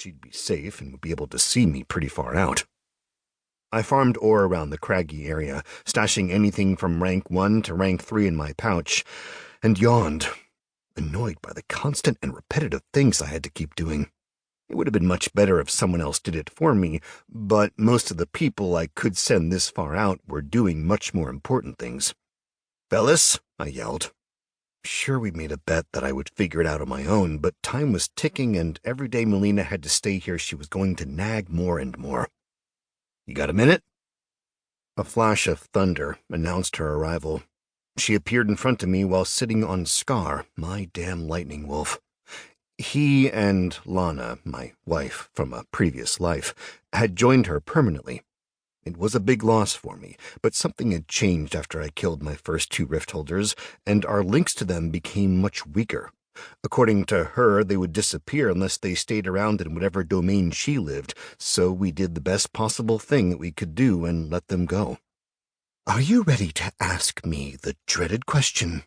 she'd be safe and would be able to see me pretty far out. I farmed ore around the craggy area, stashing anything from rank 1 to rank 3 in my pouch, and yawned, annoyed by the constant and repetitive things I had to keep doing. It would have been much better if someone else did it for me, but most of the people I could send this far out were doing much more important things. "Fellas," I yelled. Sure, we made a bet that I would figure it out on my own, but time was ticking, and every day Melina had to stay here, she was going to nag more and more. "You got a minute?" A flash of thunder announced her arrival. She appeared in front of me while sitting on Scar, my damn lightning wolf. He and Lana, my wife from a previous life, had joined her permanently. It was a big loss for me, but something had changed after I killed my first 2 rift holders, and our links to them became much weaker. According to her, they would disappear unless they stayed around in whatever domain she lived, so we did the best possible thing that we could do and let them go. "Are you ready to ask me the dreaded question?"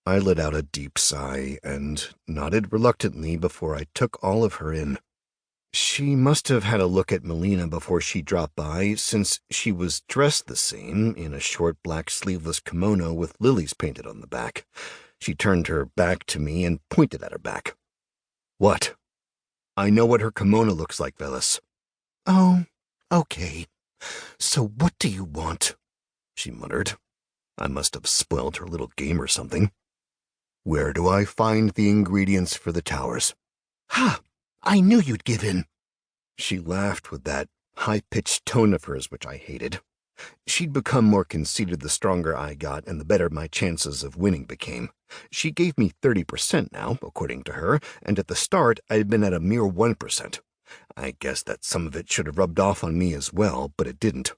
I let out a deep sigh and nodded reluctantly before I took all of her in. She must have had a look at Melina before she dropped by, since she was dressed the same, in a short black sleeveless kimono with lilies painted on the back. She turned her back to me and pointed at her back. "What?" "I know what her kimono looks like, Velis." "Oh, okay. So what do you want?" she muttered. I must have spoiled her little game or something. "Where do I find the ingredients for the towers?" "Ha! I knew you'd give in." She laughed with that high-pitched tone of hers, which I hated. She'd become more conceited the stronger I got, and the better my chances of winning became. She gave me 30% now, according to her, and at the start I'd been at a mere 1%. I guess that some of it should have rubbed off on me as well, but it didn't.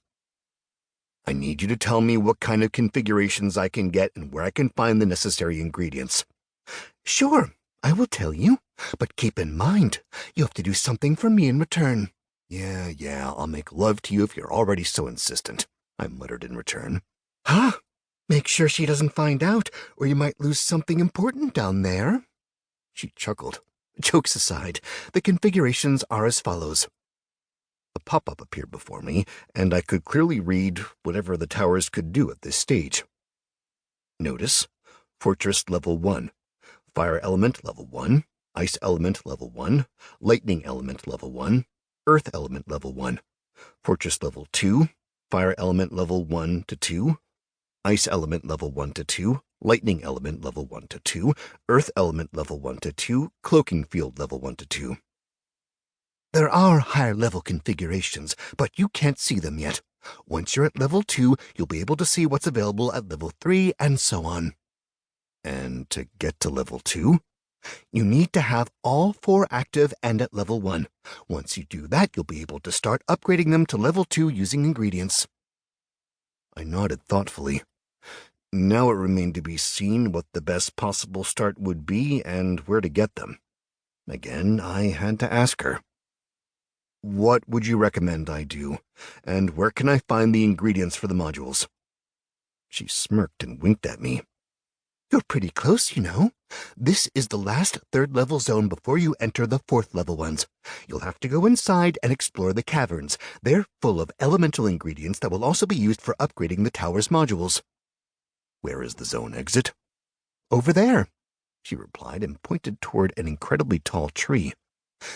"I need you to tell me what kind of configurations I can get and where I can find the necessary ingredients." "Sure, I will tell you, but keep in mind, you have to do something for me in return." Yeah, I'll make love to you if you're already so insistent," I muttered in return. "Huh? Make sure she doesn't find out, or you might lose something important down there." She chuckled. "Jokes aside, the configurations are as follows." A pop-up appeared before me, and I could clearly read whatever the towers could do at this stage. Notice: Fortress Level 1, Fire Element Level 1, Ice Element Level 1, Lightning Element Level 1, Earth Element Level 1, Fortress Level 2, Fire Element Level 1 to 2, Ice Element Level 1 to 2, Lightning Element Level 1 to 2, Earth Element Level 1 to 2, Cloaking Field Level 1 to 2. There are higher-level configurations, but you can't see them yet. Once you're at Level 2, you'll be able to see what's available at Level 3, and so on. And to get to Level 2, you need to have all 4 active and at Level 1. Once you do that, you'll be able to start upgrading them to Level 2 using ingredients. I nodded thoughtfully. Now it remained to be seen what the best possible start would be and where to get them. Again, I had to ask her. "What would you recommend I do, and where can I find the ingredients for the modules?" She smirked and winked at me. "You're pretty close, you know. This is the last 3rd-level zone before you enter the 4th-level ones. You'll have to go inside and explore the caverns. They're full of elemental ingredients that will also be used for upgrading the tower's modules." "Where is the zone exit?" "Over there," she replied and pointed toward an incredibly tall tree.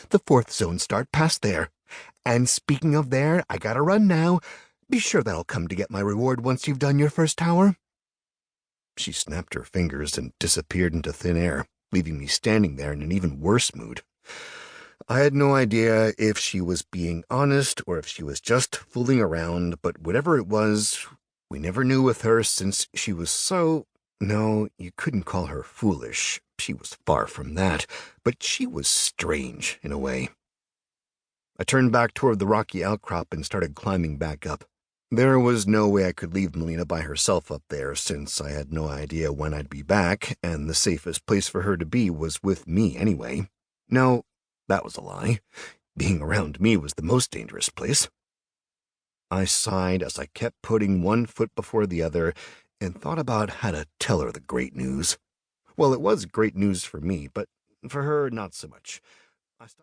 "The 4th zone start past there. And speaking of there, I gotta run now. Be sure that I'll come to get my reward once you've done your first tower." She snapped her fingers and disappeared into thin air, leaving me standing there in an even worse mood. I had no idea if she was being honest or if she was just fooling around, but whatever it was, we never knew with her since she was so... No, you couldn't call her foolish. She was far from that, but she was strange in a way. I turned back toward the rocky outcrop and started climbing back up. There was no way I could leave Melina by herself up there, since I had no idea when I'd be back, and the safest place for her to be was with me anyway. No, that was a lie. Being around me was the most dangerous place. I sighed as I kept putting one foot before the other and thought about how to tell her the great news. Well, it was great news for me, but for her, not so much.